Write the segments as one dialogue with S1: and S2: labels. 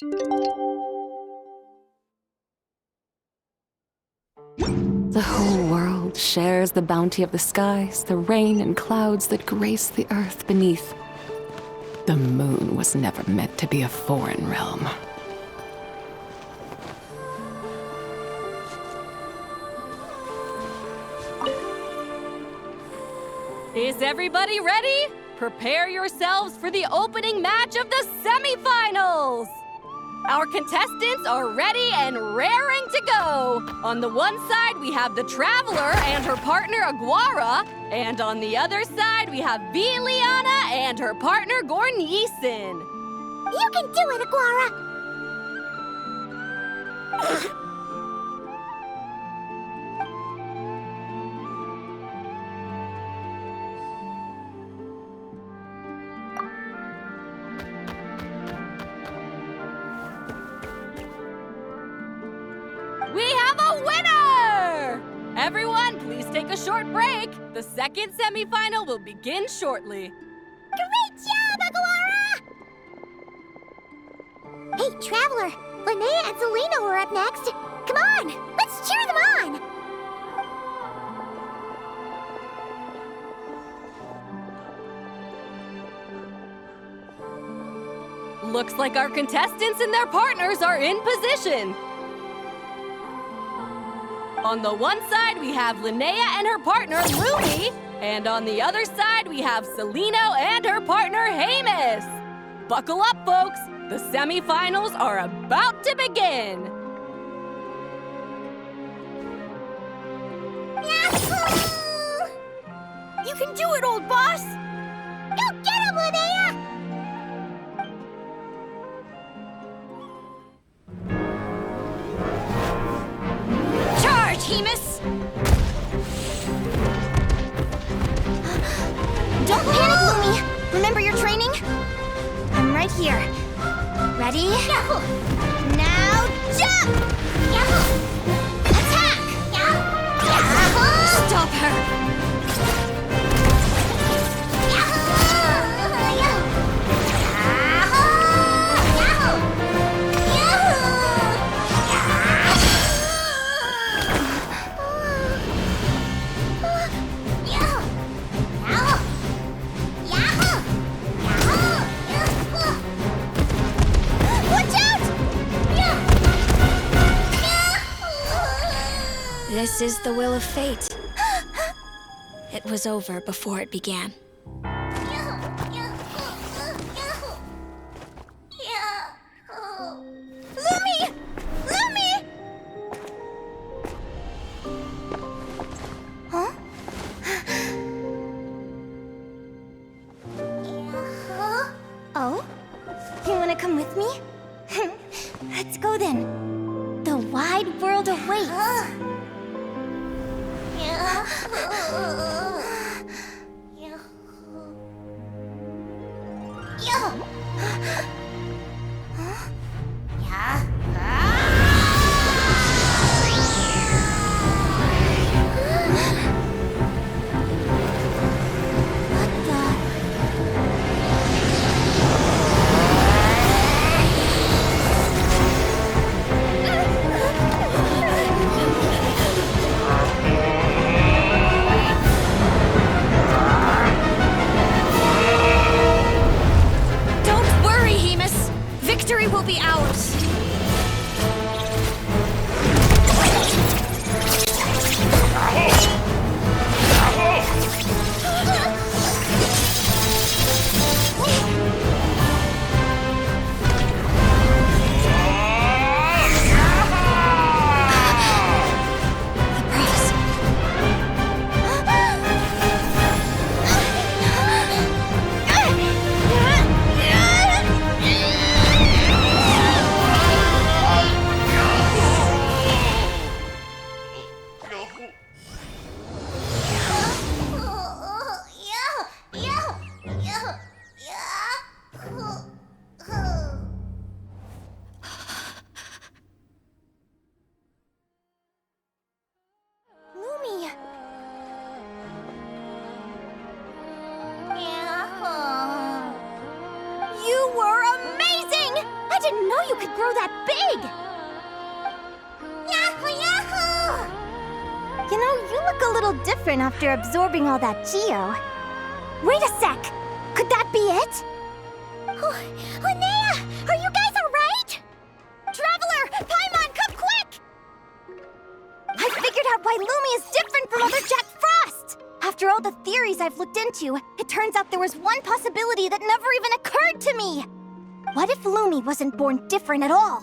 S1: The whole world shares the bounty of the skies, the rain and clouds that grace the earth beneath. The moon was never meant to be a foreign realm.
S2: Is everybody ready? Prepare yourselves for the opening match of the semifinals! Our contestants are ready and raring to go. On the one side, we have the Traveler and her partner Aguara. And on the other side, we have Viliana and her partner Gornyesin.
S3: You can do it, Aguara!
S2: We have a winner! Everyone, please take a short break. The second semifinal will begin shortly.
S3: Great job, Aguara! Hey, Traveler! Linnea and Selena were up next. Come on, let's cheer them on!
S2: Looks like our contestants and their partners are in position. On the one side, we have Linnea and her partner, Lumi. And on the other side, we have Celino and her partner, Hamus. Buckle up, folks. The semifinals are about to begin.
S3: Yahoo! You can do it, old boss! Go get him, Linnea! Charge, Hamus! Don't panic, Lumi! Remember your training? I'm right here. Ready? Yahoo! Now jump! Yahoo! Attack! Yahoo! Stop her!
S4: This is the will of fate. It was over before it began.
S3: Lumi! Lumi! Huh? Oh? You wanna come with me? Let's go then. The wide world awaits. little different after absorbing all that Geo. Wait a sec! Could that be it? Oh, Linnea! Are you guys alright? Traveler! Paimon, come quick! I figured out why Lumi is different from other Jack Frost! After all the theories I've looked into, it turns out there was one possibility that never even occurred to me! What if Lumi wasn't born different at all?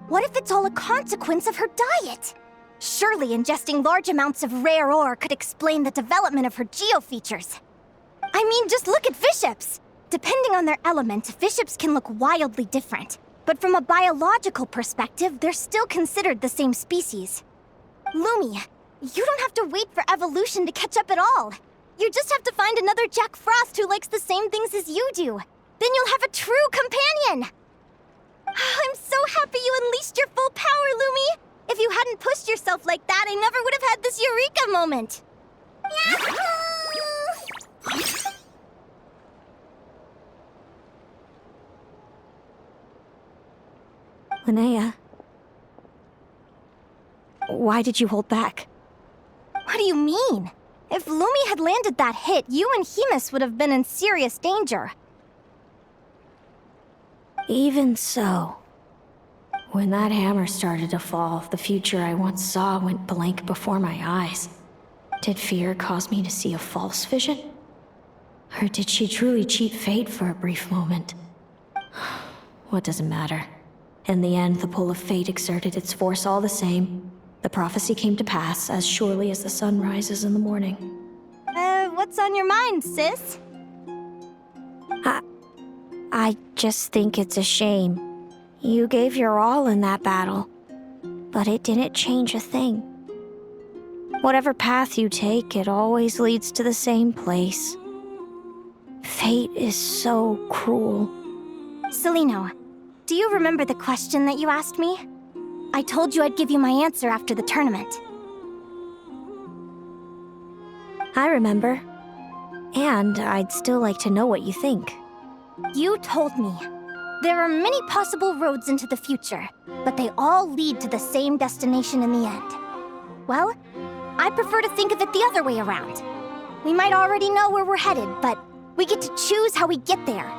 S3: What if it's all a consequence of her diet? Surely ingesting large amounts of rare ore could explain the development of her geofeatures. I mean, just look at fiships! Depending on their element, fiships can look wildly different. But from a biological perspective, they're still considered the same species. Lumi, you don't have to wait for evolution to catch up at all. You just have to find another Jack Frost who likes the same things as you do. Then you'll have a true companion! I'm so happy you unleashed your full power, Lumi! If you hadn't pushed yourself like that, I never would have had this eureka moment! Yahoo!
S5: Linnea, why did you hold back?
S3: What do you mean? If Lumi had landed that hit, you and Hemus would have been in serious danger.
S5: Even so, when that hammer started to fall, the future I once saw went blank before my eyes. Did fear cause me to see a false vision? Or did she truly cheat fate for a brief moment? What does it matter? In the end, the pull of fate exerted its force all the same. The prophecy came to pass as surely as the sun rises in the morning.
S3: What's on your mind, sis?
S5: I just think it's a shame. You gave your all in that battle, but it didn't change a thing. Whatever path you take, it always leads to the same place. Fate is so cruel.
S3: Celino, do you remember the question that you asked me? I told you I'd give you my answer after the tournament.
S5: I remember. And I'd still like to know what you think.
S3: You told me. There are many possible roads into the future, but they all lead to the same destination in the end. Well, I prefer to think of it the other way around. We might already know where we're headed, but we get to choose how we get there.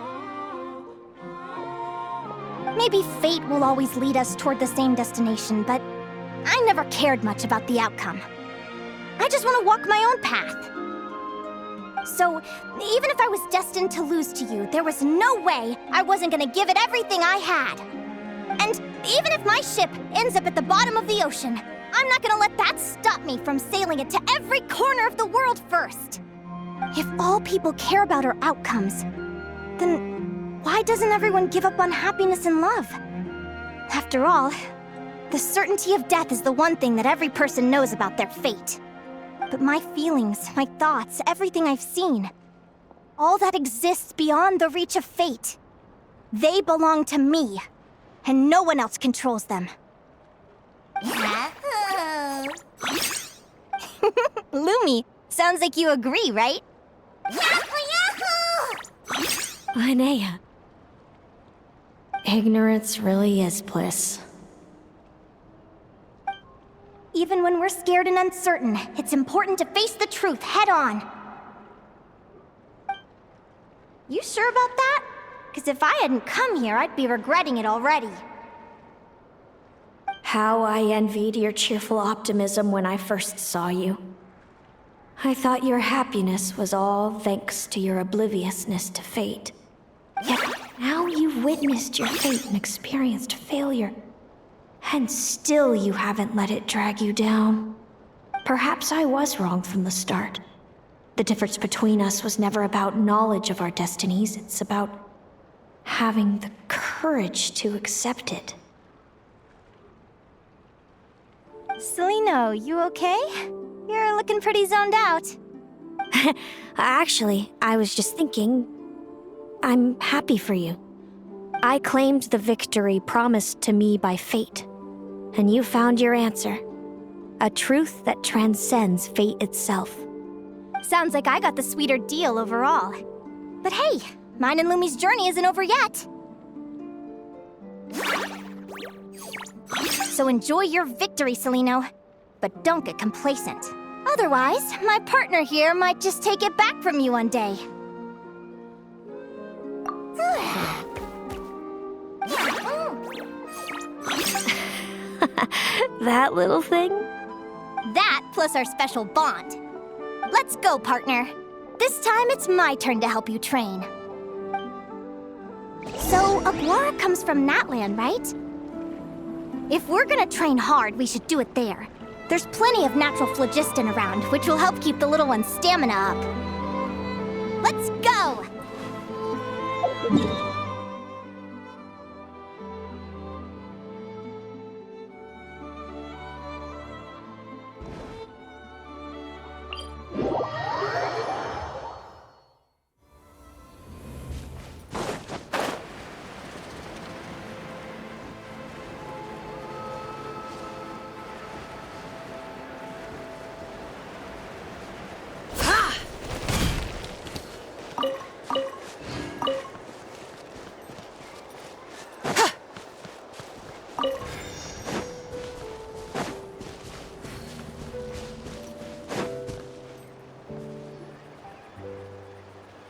S3: Maybe fate will always lead us toward the same destination, but I never cared much about the outcome. I just want to walk my own path. So, even if I was destined to lose to you, there was no way I wasn't gonna give it everything I had. And even if my ship ends up at the bottom of the ocean, I'm not gonna let that stop me from sailing it to every corner of the world first. If all people care about are outcomes, then why doesn't everyone give up on happiness and love? After all, the certainty of death is the one thing that every person knows about their fate. But my feelings, my thoughts, everything I've seen, all that exists beyond the reach of fate. They belong to me, and no one else controls them. Yahoo! Lumi, sounds like you agree, right? Yahoo!
S5: Linnea. Ignorance really is bliss.
S3: Even when we're scared and uncertain, it's important to face the truth head on. You sure about that? Because if I hadn't come here, I'd be regretting it already.
S5: How I envied your cheerful optimism when I first saw you. I thought your happiness was all thanks to your obliviousness to fate. Yet now you've witnessed your fate and experienced failure. And still you haven't let it drag you down. Perhaps I was wrong from the start. The difference between us was never about knowledge of our destinies, it's about having the courage to accept it.
S3: Celino, you okay? You're looking pretty zoned out.
S5: Actually, I was just thinking, I'm happy for you. I claimed the victory promised to me by fate, and you found your answer. A truth that transcends fate itself.
S3: Sounds like I got the sweeter deal overall. But hey, mine and Lumi's journey isn't over yet. So enjoy your victory, Celino. But don't get complacent. Otherwise, my partner here might just take it back from you one day.
S5: That little thing?
S3: That plus our special bond. Let's go, partner. This time it's my turn to help you train. So, Aguara comes from Natland, right? If we're gonna train hard, we should do it there. There's plenty of natural phlogiston around, which will help keep the little one's stamina up. Let's go!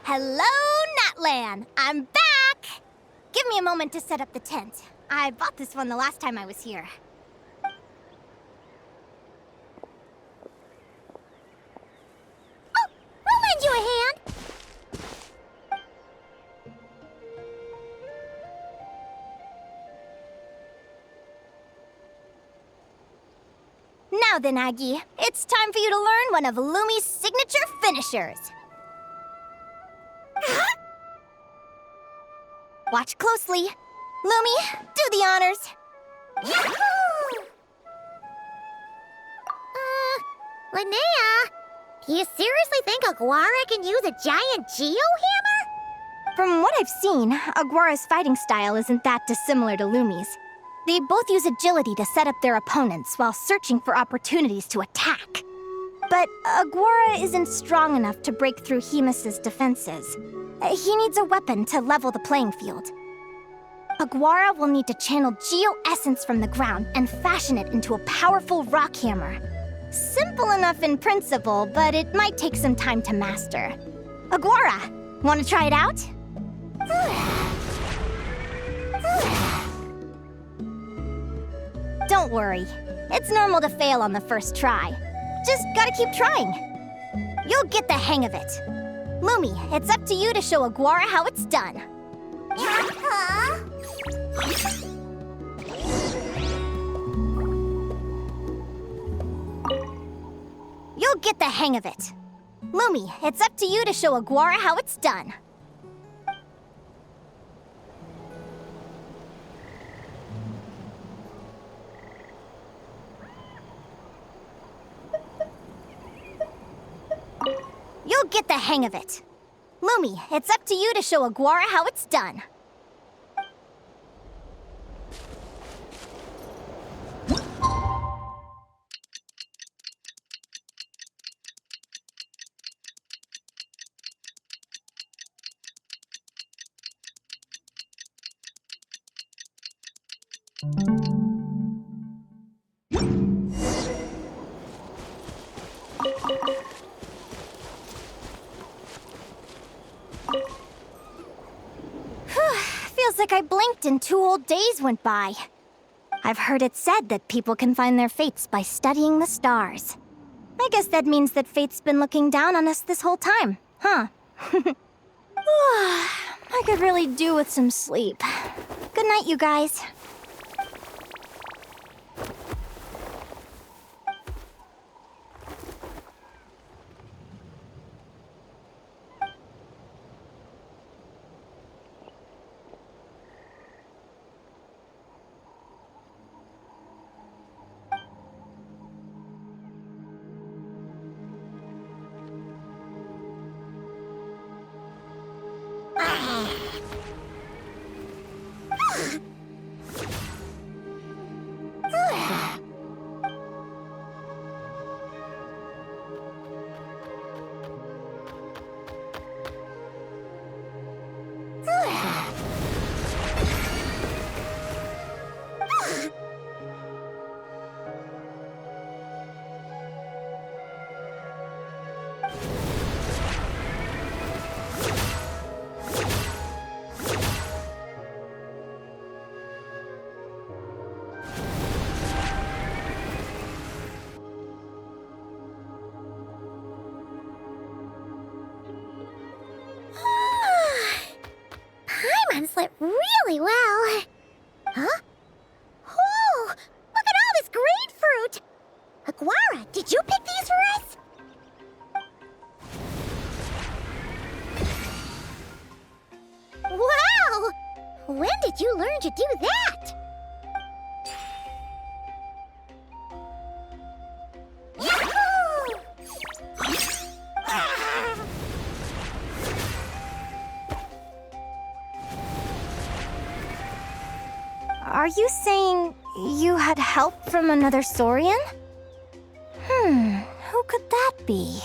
S3: Hello, Natlan! I'm back! Give me a moment to set up the tent. I bought this one the last time I was here. Oh, I'll lend you a hand! Now then, Aggie, it's time for you to learn one of Lumi's signature finishers. Watch closely. Lumi, do the honors. Yahoo! Linnea, do you seriously think Aguara can use a giant geo-hammer? From what I've seen, Aguara's fighting style isn't that dissimilar to Lumi's. They both use agility to set up their opponents while searching for opportunities to attack. But Aguara isn't strong enough to break through Hemus's defenses. He needs a weapon to level the playing field. Aguara will need to channel geo-essence from the ground and fashion it into a powerful rock hammer. Simple enough in principle, but it might take some time to master. Aguara, want to try it out? Don't worry. It's normal to fail on the first try. Just gotta keep trying. You'll get the hang of it. Lumi, it's up to you to show Aguara how it's done. You'll get the hang of it. Lumi, it's up to you to show Aguara how it's done. You'll get the hang of it. Lumi, it's up to you to show Aguara how it's done. Feels like I blinked and 2 whole days went by. I've heard it said that people can find their fates by studying the stars. I guess that means that fate's been looking down on us this whole time, huh? I could really do with some sleep. Good night, you guys. it really well. Huh? Oh, look at all this grapefruit! Aguara, did you pick these for us? Wow! When did you learn to do that? Yahoo! Are you saying you had help from another Saurian? Who could that be?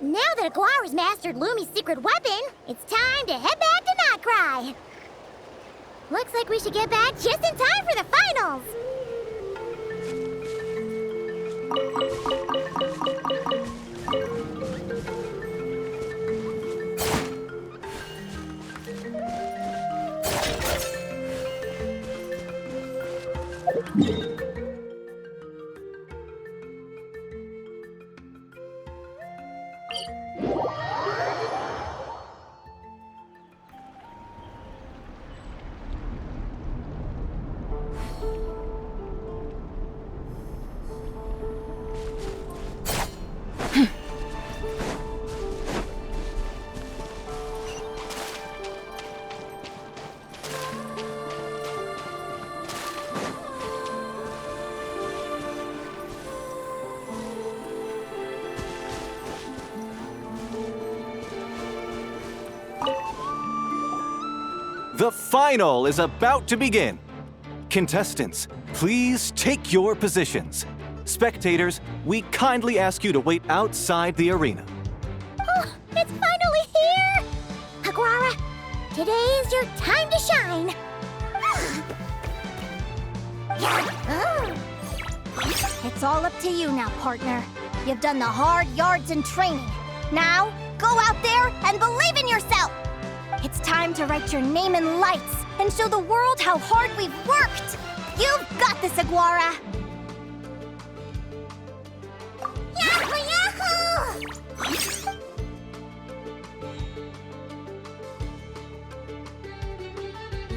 S3: Now that Aguara's mastered Lumi's secret weapon, it's time to head back to Nightcry. Looks like we should get back just in time for the finals.
S6: The final is about to begin. Contestants, please take your positions. Spectators, we kindly ask you to wait outside the arena.
S3: Oh, it's finally here! Aguara, today is your time to shine. It's all up to you now, partner. You've done the hard yards in training. Now, go out there and believe in yourself! It's time to write your name in lights and show the world how hard we've worked! You've got this, Aguara! Yahoo! Yahoo!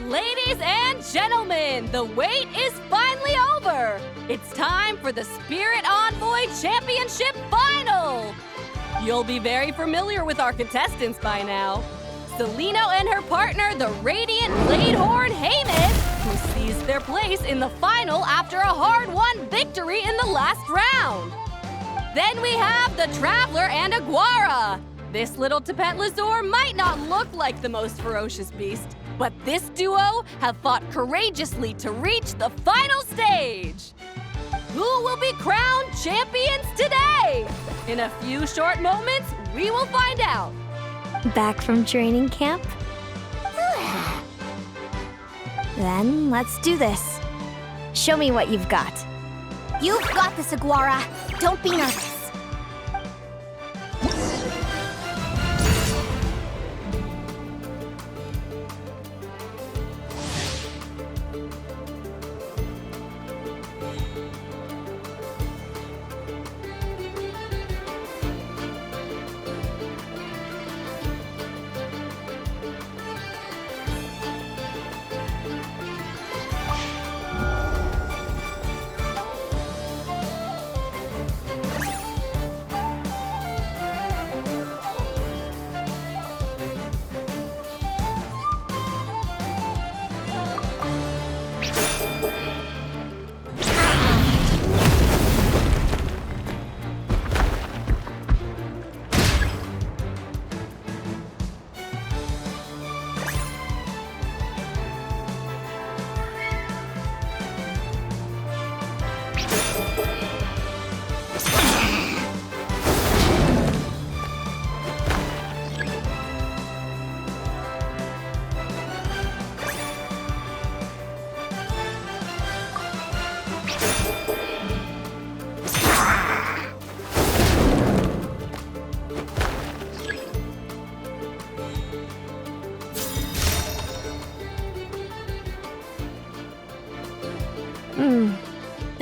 S2: Ladies and gentlemen, the wait is finally over. It's time for the Spirit Envoy Championship Final. You'll be very familiar with our contestants by now. Celino and her partner, the Radiant Bladehorn Heyman, who seized their place in the final after a hard-won victory in the last round. Then we have the Traveler and Aguara. This little Tapet Lazur might not look like the most ferocious beast, but this duo have fought courageously to reach the final stage. Who will be crowned champions today? In a few short moments, we will find out.
S5: Back from training camp? Then let's do this. Show me what you've got.
S3: You've got this, Aguara. Don't be nervous.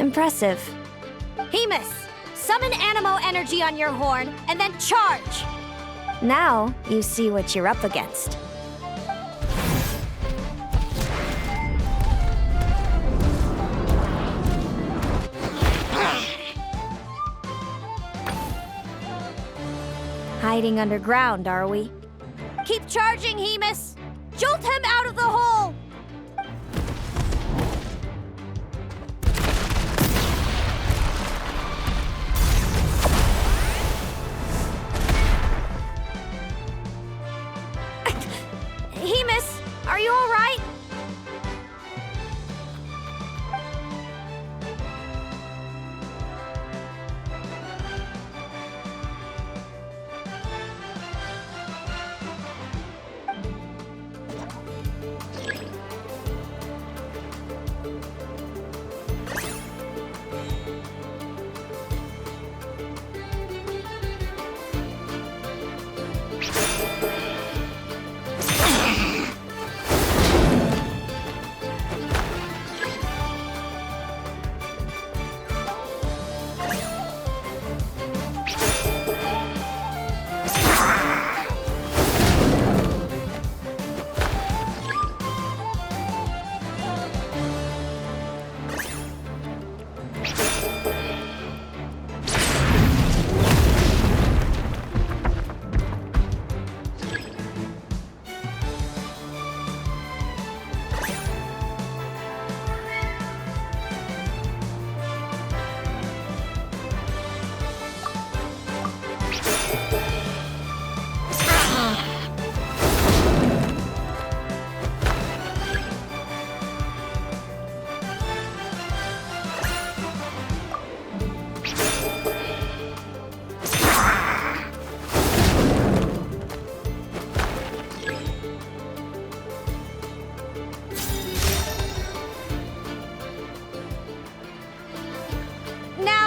S5: Impressive.
S3: Hemus, summon Animo energy on your horn, and then charge!
S5: Now, you see what you're up against. Hiding underground, are we?
S3: Keep charging, Hemus! Jolt him out of the hole! Hemus, are you all right?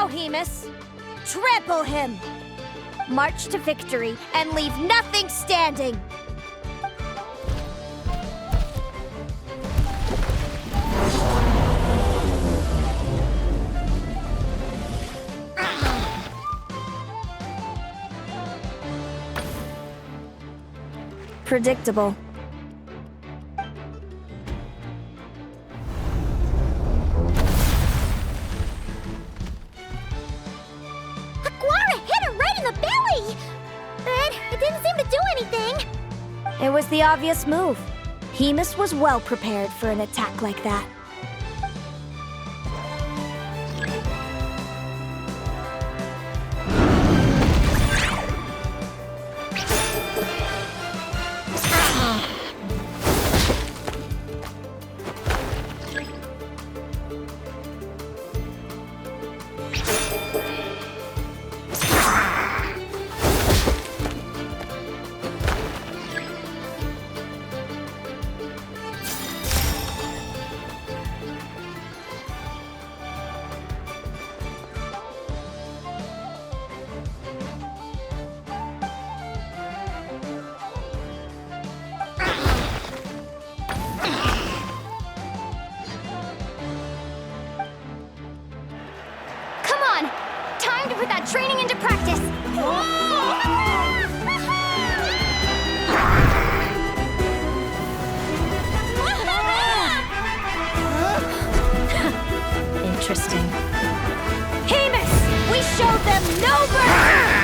S3: Hemus. Trample him! March to victory and leave nothing standing!
S5: Predictable. It was the obvious move. Hemus was well prepared for an attack like that.
S3: Time to put that training into practice!
S5: Interesting.
S3: Hemus! We showed them no mercy!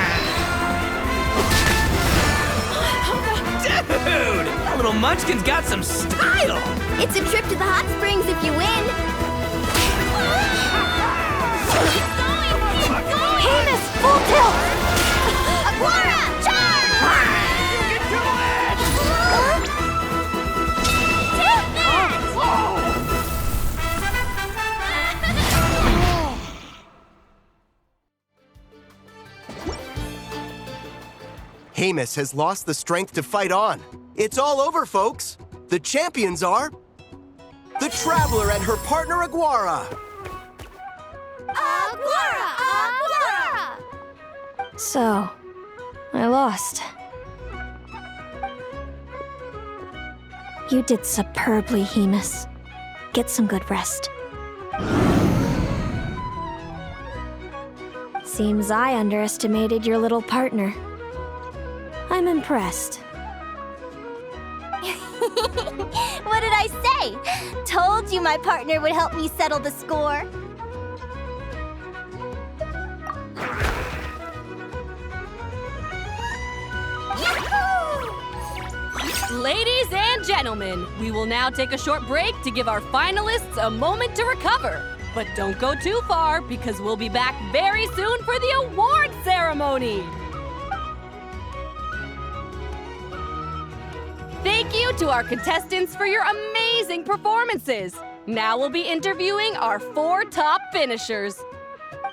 S7: Dude! That little munchkin's got some style!
S3: It's a trip to the hot springs if you win! Hemus, full tilt! Aguara, charge!
S7: Get to it!
S8: Hemus has lost the strength to fight on. It's all over, folks. The champions are the Traveler and her partner Aguara.
S3: Aguara! Aguara!
S5: So, I lost. You did superbly, Hemus. Get some good rest. Seems I underestimated your little partner. I'm impressed.
S3: What did I say? Told you my partner would help me settle the score.
S2: Ladies and gentlemen, we will now take a short break to give our finalists a moment to recover. But don't go too far because we'll be back very soon for the award ceremony. Thank you to our contestants for your amazing performances. Now we'll be interviewing our 4 top finishers.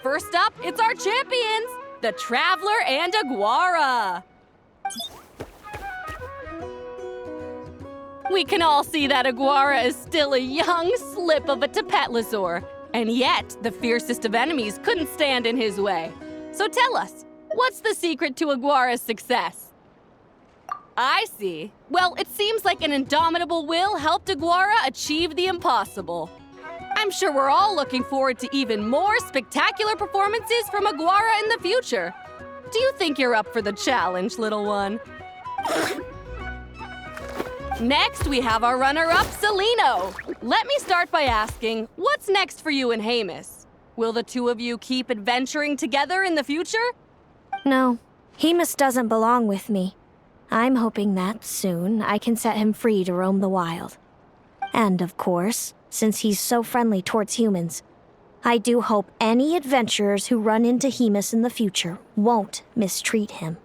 S2: First up, it's our champions, the Traveler and Aguara. We can all see that Aguara is still a young slip of a Tapetlosaur, and yet the fiercest of enemies couldn't stand in his way. So tell us, what's the secret to Aguara's success? I see. Well, it seems like an indomitable will helped Aguara achieve the impossible. I'm sure we're all looking forward to even more spectacular performances from Aguara in the future. Do you think you're up for the challenge, little one? Next, we have our runner-up, Celino. Let me start by asking, what's next for you and Hamus? Will the two of you keep adventuring together in the future?
S5: No, Hemus doesn't belong with me. I'm hoping that soon I can set him free to roam the wild. And of course, since he's so friendly towards humans, I do hope any adventurers who run into Hemus in the future won't mistreat him.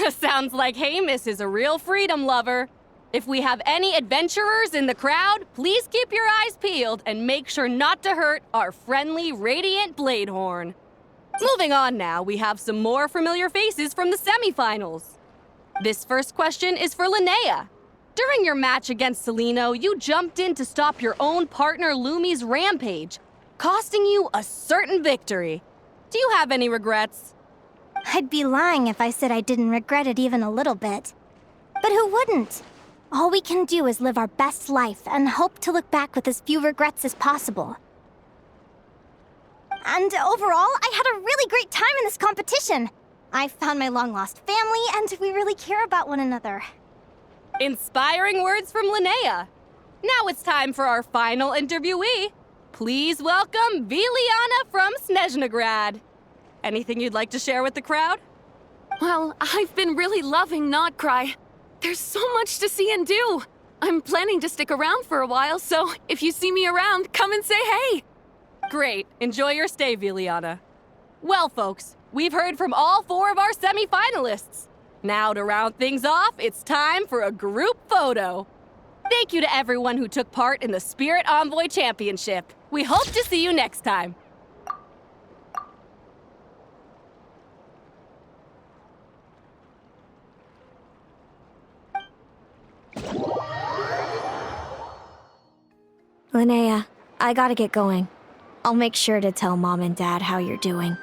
S2: Sounds like Hamus is a real freedom lover. If we have any adventurers in the crowd, please keep your eyes peeled and make sure not to hurt our friendly, radiant Bladehorn. Moving on now, we have some more familiar faces from the semifinals. This first question is for Linnea. During your match against Celino, you jumped in to stop your own partner Lumi's rampage, costing you a certain victory. Do you have any regrets?
S3: I'd be lying if I said I didn't regret it even a little bit. But who wouldn't? All we can do is live our best life and hope to look back with as few regrets as possible. And overall, I had a really great time in this competition. I found my long-lost family, and we really care about one another.
S2: Inspiring words from Linnea. Now it's time for our final interviewee. Please welcome Viliana from Snezhnegrad. Anything you'd like to share with the crowd?
S1: Well, I've been really loving Not Cry. There's so much to see and do. I'm planning to stick around for a while, so if you see me around, come and say hey.
S2: Great. Enjoy your stay, Viliana. Well, folks, we've heard from all 4 of our semi-finalists. Now, to round things off, it's time for a group photo. Thank you to everyone who took part in the Spirit Envoy Championship. We hope to see you next time.
S5: Linnea, I gotta get going. I'll make sure to tell Mom and Dad how you're doing.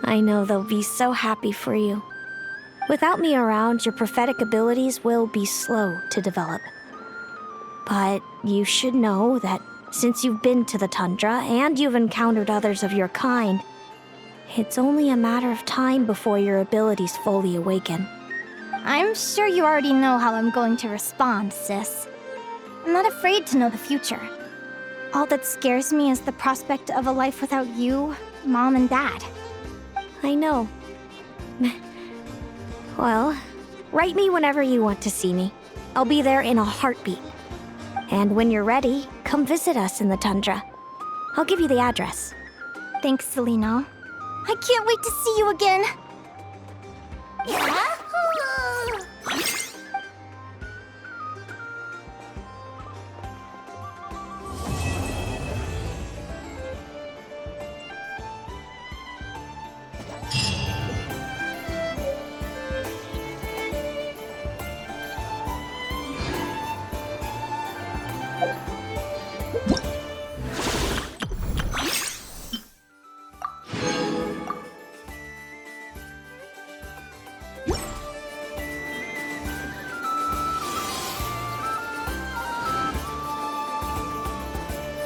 S5: I know they'll be so happy for you. Without me around, your prophetic abilities will be slow to develop. But you should know that since you've been to the tundra and you've encountered others of your kind, it's only a matter of time before your abilities fully awaken.
S3: I'm sure you already know how I'm going to respond, sis. I'm not afraid to know the future. All that scares me is the prospect of a life without you, Mom, and Dad.
S5: I know. Well, write me whenever you want to see me. I'll be there in a heartbeat. And when you're ready, come visit us in the tundra. I'll give you the address.
S3: Thanks, Celino. I can't wait to see you again. Yeah?